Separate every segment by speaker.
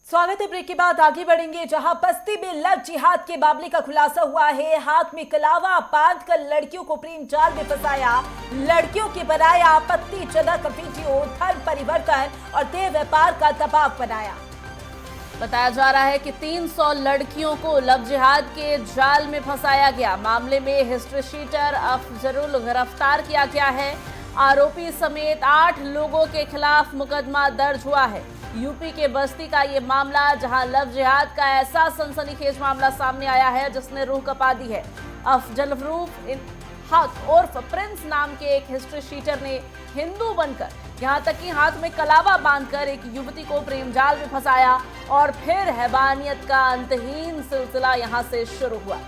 Speaker 1: स्वागत है। ब्रेक के बाद आगे बढ़ेंगे, जहां बस्ती में लव जिहाद के मामले का खुलासा हुआ है। हाथ में कलावा बांधकर लड़कियों को प्रेम जाल में फंसाया, लड़कियों के बनाया आपत्तिजनक वीडियो, धर्म परिवर्तन और देह व्यापार का दबाव बनाया। बताया जा रहा है कि 300 लड़कियों को लव जिहाद के जाल में फंसाया गया। मामले में हिस्ट्री शीटर अफजरुल गिरफ्तार किया गया है। आरोपी समेत 8 लोगों के खिलाफ मुकदमा दर्ज हुआ है। यूपी के बस्ती का ये मामला, जहां लव जिहाद का ऐसा सनसनीखेज मामला सामने आया है जिसने रूह कपा दी है। अफजल हक उर्फ प्रिंस नाम के एक हिस्ट्री शीटर ने हिंदू बनकर, यहां तक कि हाथ में कलावा बांधकर एक युवती को प्रेम जाल में फंसाया और फिर हैवानियत का अंतहीन सिलसिला यहां से शुरू हुआ।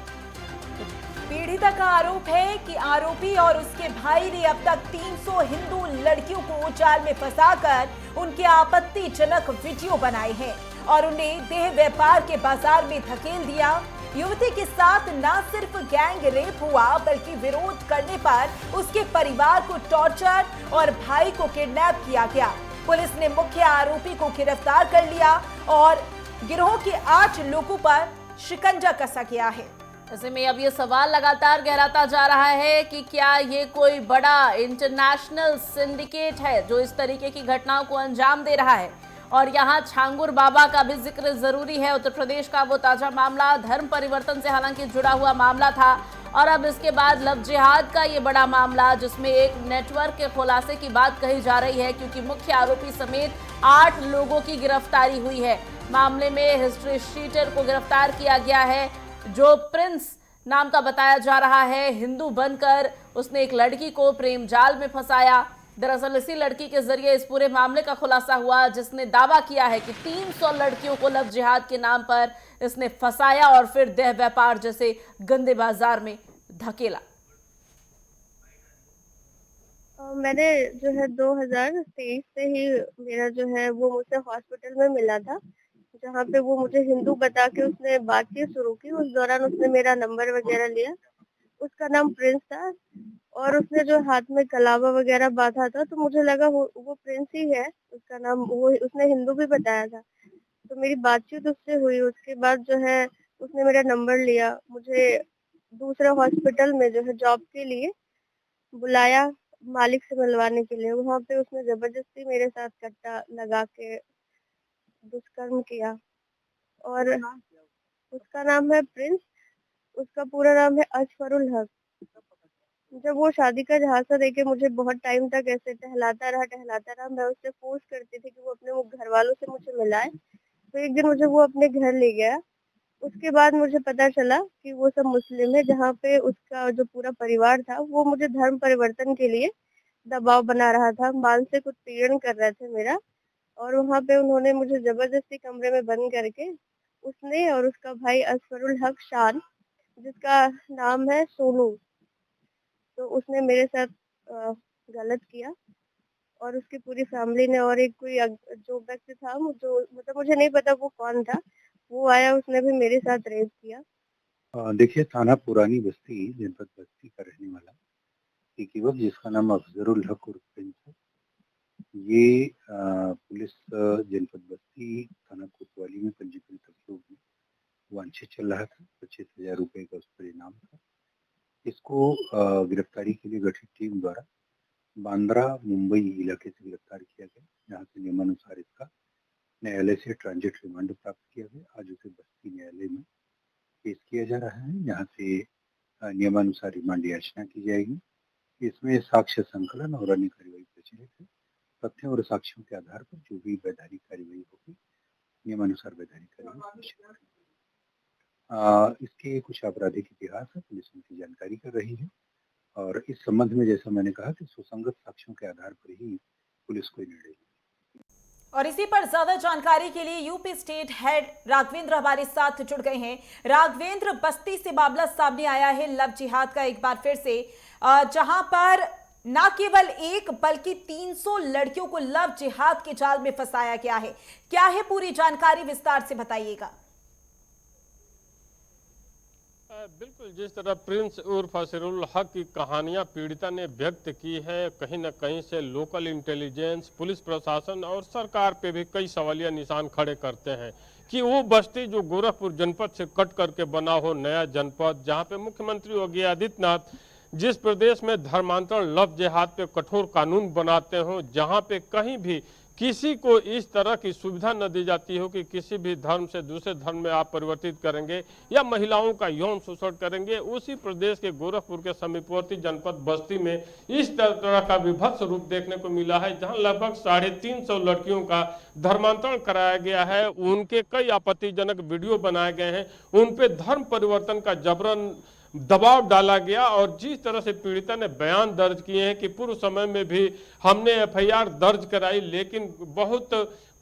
Speaker 1: पीड़िता का आरोप है कि आरोपी और उसके भाई ने अब तक 300 हिंदू लड़कियों को जाल में फंसाकर उनके आपत्तिजनक वीडियो बनाए हैं और उन्हें देह व्यापार के बाजार में धकेल दिया। युवती के साथ न सिर्फ गैंग रेप हुआ, बल्कि विरोध करने पर उसके परिवार को टॉर्चर और भाई को किडनैप किया गया। पुलिस ने मुख्य आरोपी को गिरफ्तार कर लिया और गिरोह के 8 लोगों पर शिकंजा कसा गया है। ऐसे में अब ये सवाल लगातार गहराता जा रहा है कि क्या ये कोई बड़ा इंटरनेशनल सिंडिकेट है जो इस तरीके की घटनाओं को अंजाम दे रहा है। और यहाँ छांगुर बाबा का भी जिक्र जरूरी है। उत्तर प्रदेश का वो ताजा मामला धर्म परिवर्तन से हालांकि जुड़ा हुआ मामला था, और अब इसके बाद लव जिहाद का ये बड़ा मामला, जिसमें एक नेटवर्क के खुलासे की बात कही जा रही है, क्योंकि मुख्य आरोपी समेत 8 लोगों की गिरफ्तारी हुई है। मामले में हिस्ट्री शीटर को गिरफ्तार किया गया है, जो प्रिंस नाम का बताया जा रहा है। हिंदू बनकर उसने एक लड़की को प्रेम जाल में फंसाया। दरअसल इसी लड़की के जरिए इस पूरे मामले का खुलासा हुआ, जिसने दावा किया है कि 300 लड़कियों को लव जिहाद के नाम पर इसने फंसाया और फिर देह व्यापार जैसे गंदे बाजार में धकेला।
Speaker 2: मैंने जो है 2023 से ही मेरा जो है वो मुझसे हॉस्पिटल में मिला था, जहाँ पे वो मुझे हिंदू बता के उसने बातचीत शुरू की। उस दौरान उसने मेरा नंबर वगैरह लिया। उसका नाम प्रिंस था और उसने जो हाथ में कलावा वगैरह बांधा था, तो मुझे लगा वो प्रिंस ही है। उसका नाम वो उसने हिंदू भी बताया था। तो मेरी बातचीत उससे हुई। उसके बाद जो है उसने मेरा नंबर लिया, मुझे दूसरे हॉस्पिटल में जो है जॉब के लिए बुलाया, मालिक से मिलवाने के लिए। वहाँ पे उसने जबरदस्ती मेरे साथ कट्टा लगा के दुष्कर्म किया। और उसका नाम है प्रिंस। उसका पूरा नाम है अशफरुल हक। जब वो शादी का झांसा देके मुझे बहुत टाइम तक ऐसे टहलाता रहा, मैं उससे फोर्स करती थी कि वो अपने वो घर वालों से मुझे मिलाए। तो एक दिन मुझे वो अपने घर ले गया। उसके बाद मुझे पता चला कि वो सब मुस्लिम है, जहाँ पे उसका जो पूरा परिवार था वो मुझे धर्म परिवर्तन के लिए दबाव बना रहा था, मानसिक उत्पीड़न कर रहे थे मेरा। और वहाँ पे उन्होंने मुझे जबरदस्ती कमरे में बंद करके, उसने और उसका भाई असफरुल हक शान, जिसका नाम है सोनू, तो उसने मेरे साथ गलत किया। और उसकी पूरी फैमिली ने, और एक कोई जो व्यक्ति था, जो मतलब मुझे नहीं पता वो कौन था, वो आया, उसने भी मेरे साथ रेप किया।
Speaker 3: देखिए, थाना पुरानी बस्ती, जनपद बस्ती का रहने वाला एक युवक जिसका नाम अफजरुल हक उर्फ प्रिंस है, ये पुलिस जनपद बस्ती थाना कोतवाली में पंजीकृत अभियोग में वांछित चल रहा था। 25,000 रुपए का उस पर इनाम था। इसको गिरफ्तारी के लिए गठित टीम द्वारा बांद्रा मुंबई इलाके से गिरफ्तार किया गया, जहाँ से नियमानुसार इसका न्यायालय से ट्रांजिट रिमांड प्राप्त किया गया। आज उसे बस्ती न्यायालय में पेश किया जा रहा है, जहाँ से नियमानुसार रिमांड याचना की जाएगी। इसमें साक्ष्य संकलन और अन्य कार्यवाही प्रचलित है। तथ्यों और साक्ष्यों के आधार पर जो भी वैधानिक कार्यवाही होगी, नियमानुसार वैधानिक कार्यवाही सुनिश्चित करेगी। इसके कुछ आपराधिक इतिहास है, पुलिस उनकी जानकारी कर रही है, और इस संबंध में जैसा मैंने कहा कि सुसंगत साक्ष्यों के आधार पर ही पुलिस कोई निर्णय लेगी।
Speaker 1: और इसी पर ज्यादा जानकारी के लिए यूपी स्टेट हेड राघवेंद्र हमारे साथ जुड़ गए हैं। राघवेंद्र, बस्ती से मामला सामने आया है लव जिहाद का एक बार फिर से, जहां पर न केवल एक बल्कि 300 लड़कियों को लव जिहाद के जाल में फंसाया गया है। क्या है पूरी जानकारी, विस्तार से बताइएगा।
Speaker 4: बिल्कुल, जिस तरह प्रिंस उर्फ असीरुल हक की कहानियां पीड़िता ने व्यक्त की है, कहीं न कहीं से लोकल इंटेलिजेंस, पुलिस प्रशासन और सरकार पे भी कई सवालिया निशान खड़े करते हैं कि वो बस्ती जो गोरखपुर जनपद से कट करके बना हो नया जनपद, जहां पे मुख्यमंत्री योगी आदित्यनाथ जिस प्रदेश में धर्मांतरण लव जिहाद पे कठोर कानून बनाते हो, जहां पे कहीं भी किसी को इस तरह की सुविधा न दी जाती हो कि किसी भी धर्म से दूसरे धर्म में आप परिवर्तित करेंगे या महिलाओं का यौन शोषण करेंगे, उसी प्रदेश के गोरखपुर के समीपवर्ती जनपद बस्ती में इस तरह का विभत्स रूप देखने को मिला है, जहां लगभग 350 लड़कियों का धर्मांतरण कराया गया है। उनके कई आपत्तिजनक वीडियो बनाए गए हैं, उन पे धर्म परिवर्तन का जबरन दबाव डाला गया और जिस तरह से पीड़िता ने बयान दर्ज किए हैं कि पूर्व समय में भी हमने एफआईआर दर्ज कराई, लेकिन बहुत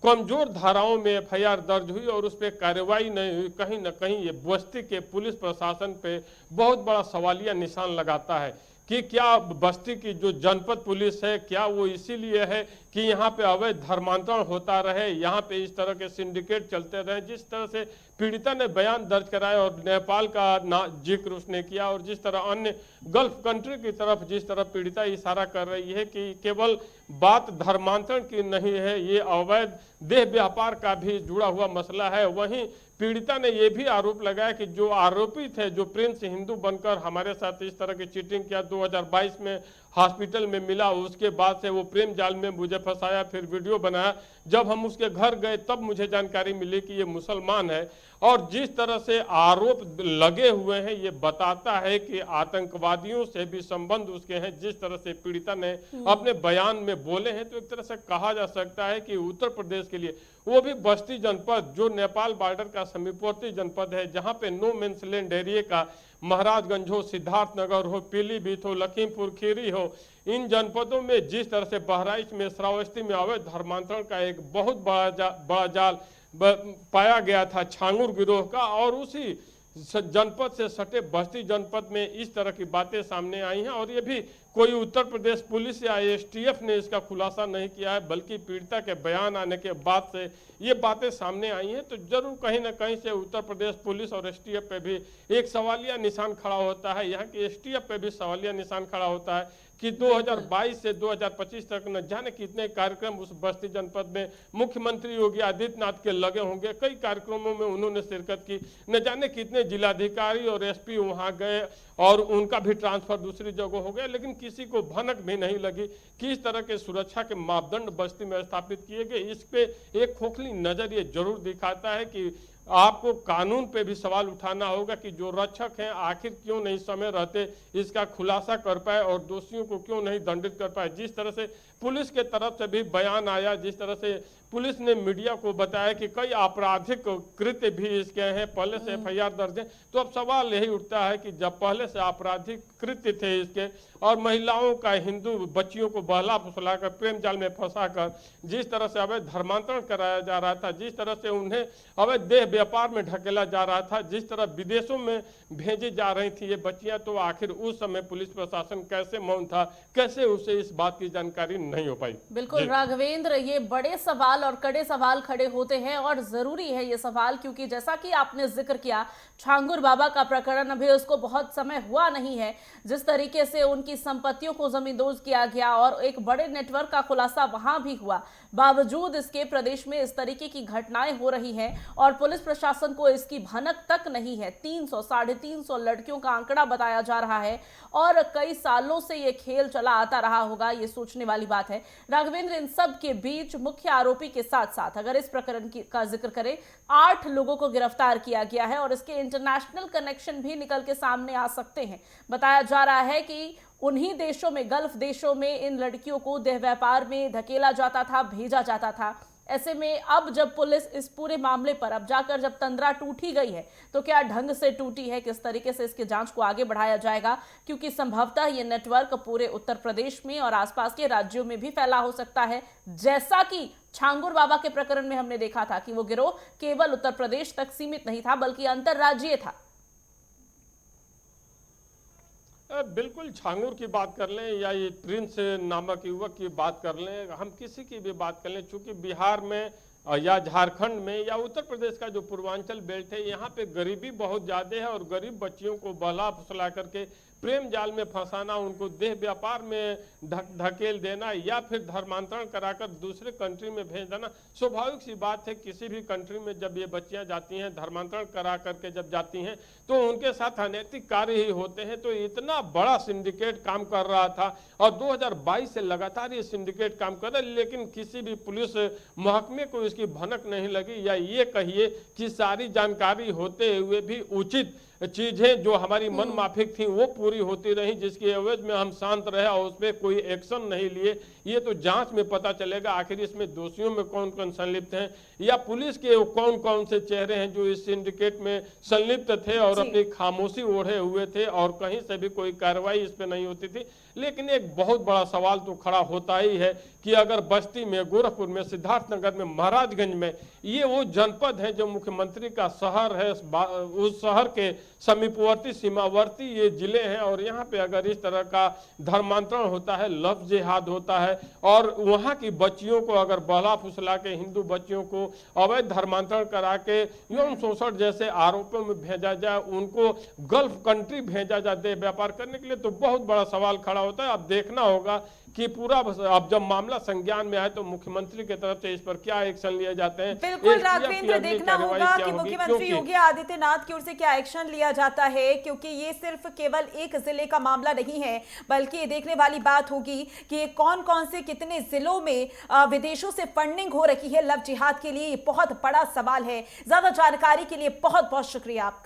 Speaker 4: कमजोर धाराओं में एफआईआर दर्ज हुई और उस पर कार्रवाई नहीं हुई। कहीं न कहीं ये बस्ती के पुलिस प्रशासन पे बहुत बड़ा सवालिया निशान लगाता है कि क्या बस्ती की जो जनपद पुलिस है, क्या वो इसीलिए है कि यहाँ पे अवैध धर्मांतरण होता रहे, यहाँ पे इस तरह के सिंडिकेट चलते रहे। जिस तरह से पीड़िता ने बयान दर्ज कराया और नेपाल का जिक्र उसने किया और जिस तरह अन्य गल्फ कंट्री की तरफ जिस तरह पीड़िता इशारा कर रही है कि केवल बात धर्मांतरण की नहीं है, ये अवैध देह व्यापार का भी जुड़ा हुआ मसला है। वहीं पीड़िता ने यह भी आरोप लगाया कि जो आरोपी थे, जो प्रिंस हिंदू बनकर हमारे साथ इस तरह की चीटिंग किया, 2022 में हॉस्पिटल में मिला, उसके बाद से वो प्रेम जाल में मुझे फंसाया, फिर वीडियो बनाया। जब हम उसके घर गए तब मुझे जानकारी मिली कि ये मुसलमान है और जिस तरह से आरोप लगे हुए हैं ये बताता है कि आतंकवादियों से भी संबंध उसके हैं। जिस तरह से पीड़िता ने अपने बयान में बोले हैं तो एक तरह से कहा जा सकता है कि उत्तर प्रदेश के लिए, वो भी बस्ती जनपद जो नेपाल बॉर्डर का समीपवर्ती जनपद है, जहां पे नो मेंस लैंड एरिया का महाराजगंज हो, सिद्धार्थनगर हो, पीलीभीत हो, लखीमपुर खीरी हो, इन जनपदों में जिस तरह से बहराइच में, श्रावस्ती में अवैध धर्मांतरण का एक बहुत बड़ा जाल पाया गया था छांगुर गिरोह का, और उसी जनपद से सटे बस्ती जनपद में इस तरह की बातें सामने आई हैं। और ये भी कोई उत्तर प्रदेश पुलिस या एसटीएफ ने इसका खुलासा नहीं किया है, बल्कि पीड़िता के बयान आने के बाद से ये बातें सामने आई हैं। तो जरूर कहीं ना कहीं से उत्तर प्रदेश पुलिस और एसटीएफ पे भी एक सवालिया निशान खड़ा होता है। यहाँ की एसटीएफ पे भी सवालिया निशान खड़ा होता है कि 2022 से 2025 तक न जाने कितने कार्यक्रम उस बस्ती जनपद में मुख्यमंत्री योगी आदित्यनाथ के लगे होंगे। कई कार्यक्रमों में उन्होंने शिरकत की, न जाने कितने जिलाधिकारी और एसपी वहां गए और उनका भी ट्रांसफर दूसरी जगह हो गया, लेकिन किसी को भनक भी नहीं लगी कि इस तरह के सुरक्षा के मापदंड बस्ती में स्थापित किए गए। इस पे एक खोखली नजर ये जरूर दिखाता है कि आपको कानून पे भी सवाल उठाना होगा कि जो रक्षक हैं आखिर क्यों नहीं समय रहते इसका खुलासा कर पाए और दोषियों को क्यों नहीं दंडित कर पाए। जिस तरह से पुलिस के तरफ से भी बयान आया, जिस तरह से पुलिस ने मीडिया को बताया कि कई आपराधिक कृत्य भी इसके हैं, पहले से एफआईआर दर्ज है, तो अब सवाल यही उठता है कि जब पहले से आपराधिक कृत्य थे इसके और महिलाओं का, हिंदू बच्चियों को बहला फुसलाकर प्रेम जाल में फंसाकर जिस तरह से अवैध धर्मांतरण कराया जा रहा था, जिस तरह से उन्हें अवैध देह व्यापार में ढकेला जा रहा था, जिस तरह विदेशों में भेजी जा रही थी ये बच्चियां, तो आखिर उस समय पुलिस प्रशासन कैसे मौन था, कैसे उसे इस बात की जानकारी नहीं हो पाई।
Speaker 1: बिल्कुल राघवेंद्र, ये बड़े सवाल और कड़े सवाल खड़े होते हैं और जरूरी है ये सवाल, क्योंकि जैसा कि आपने जिक्र किया छांगुर बाबा का प्रकरण, अभी उसको बहुत समय हुआ नहीं है, जिस तरीके से उनकी संपत्तियों को जमींदोज किया गया और एक बड़े नेटवर्क का खुलासा वहां भी हुआ, बावजूद इसके प्रदेश में इस तरीके की घटनाएं हो रही हैं और पुलिस प्रशासन को इसकी भनक तक नहीं है। 300-350 लड़कियों का आंकड़ा बताया जा रहा है और कई सालों से ये खेल चला आता रहा होगा, ये सोचने वाली बात है। राघवेंद्र, इन सब के बीच मुख्य आरोपी के साथ साथ अगर इस प्रकरण का जिक्र करें, 8 लोगों को गिरफ्तार किया गया है और इसके इंटरनेशनल कनेक्शन भी निकल के सामने आ सकते हैं। बताया जा रहा है कि उन्हीं देशों में, गल्फ देशों में इन लड़कियों को देह व्यापार में धकेला जाता था, भेजा जाता था। ऐसे में अब जब पुलिस इस पूरे मामले पर अब जाकर जब तंद्रा टूट ही गई है, तो क्या ढंग से टूटी है, किस तरीके से इसके जांच को आगे बढ़ाया जाएगा, क्योंकि संभवतः ये नेटवर्क पूरे उत्तर प्रदेश में और आसपास के राज्यों में भी फैला हो सकता है, जैसा कि छांगुर बाबा के प्रकरण में हमने देखा था कि वो गिरोह केवल उत्तर प्रदेश तक सीमित नहीं था बल्कि अंतरराज्यीय था।
Speaker 4: बिल्कुल, छांगुर की बात कर लें या ये प्रिंस नामक युवक की बात कर लें, हम किसी की भी बात कर लें, चूंकि बिहार में या झारखंड में या उत्तर प्रदेश का जो पूर्वांचल बेल्ट है, यहाँ पे गरीबी बहुत ज़्यादा है और गरीब बच्चियों को बहला फुसला करके प्रेम जाल में फंसाना, उनको देह व्यापार में धकेल देना या फिर धर्मांतरण कराकर दूसरे कंट्री में भेज देना स्वाभाविक सी बात है। किसी भी कंट्री में जब ये बच्चियां जाती हैं, धर्मांतरण करा करके जब जाती हैं, तो उनके साथ अनैतिक कार्य ही होते हैं। तो इतना बड़ा सिंडिकेट काम कर रहा था और 2022 से लगातार ये सिंडिकेट काम कर रहा है, लेकिन किसी भी पुलिस महकमे को इसकी भनक नहीं लगी, या ये कहिए कि सारी जानकारी होते हुए भी उचित चीजें जो हमारी मन माफिक थी वो पूरी होती रही, जिसकी एवज में हम शांत रहे और उस पर कोई एक्शन नहीं लिए। ये तो जांच में पता चलेगा आखिर इसमें दोषियों में कौन कौन संलिप्त हैं, या पुलिस के कौन कौन से चेहरे हैं जो इस सिंडिकेट में संलिप्त थे और अपनी खामोशी ओढ़े हुए थे और कहीं से भी कोई कार्रवाई इस पर नहीं होती थी। लेकिन एक बहुत बड़ा सवाल तो खड़ा होता ही है कि अगर बस्ती में, गोरखपुर में, सिद्धार्थनगर में, महाराजगंज में, ये वो जनपद है जो मुख्यमंत्री का शहर है, उस शहर के समीपवर्ती सीमावर्ती ये जिले हैं, और यहाँ पे अगर इस तरह का धर्मांतरण होता है, लफ्ज जिहाद होता है और वहाँ की बच्चियों को अगर बहला फुसला के, हिंदू बच्चियों को अवैध धर्मांतरण करा के यौन शोषण जैसे आरोपों में भेजा जाए, उनको गल्फ कंट्री भेजा जाए देह व्यापार करने के लिए, तो बहुत बड़ा सवाल खड़ा होता है। अब देखना होगा कि पूरा अब जब मामला संज्ञान में आए तो मुख्यमंत्री की तरफ से इस पर क्या एक्शन लिए जाते हैं।
Speaker 1: बिल्कुल राघवेंद्र, देखना होगा कि मुख्यमंत्री योगी आदित्यनाथ की ओर से क्या एक्शन लिया जाता है, क्योंकि ये सिर्फ केवल एक जिले का मामला नहीं है, बल्कि ये देखने वाली बात होगी कि कौन कौन से कितने जिलों में विदेशों से फंडिंग हो रही है लव जिहाद के लिए। बहुत बड़ा सवाल है। ज्यादा जानकारी के लिए बहुत बहुत शुक्रिया आपका।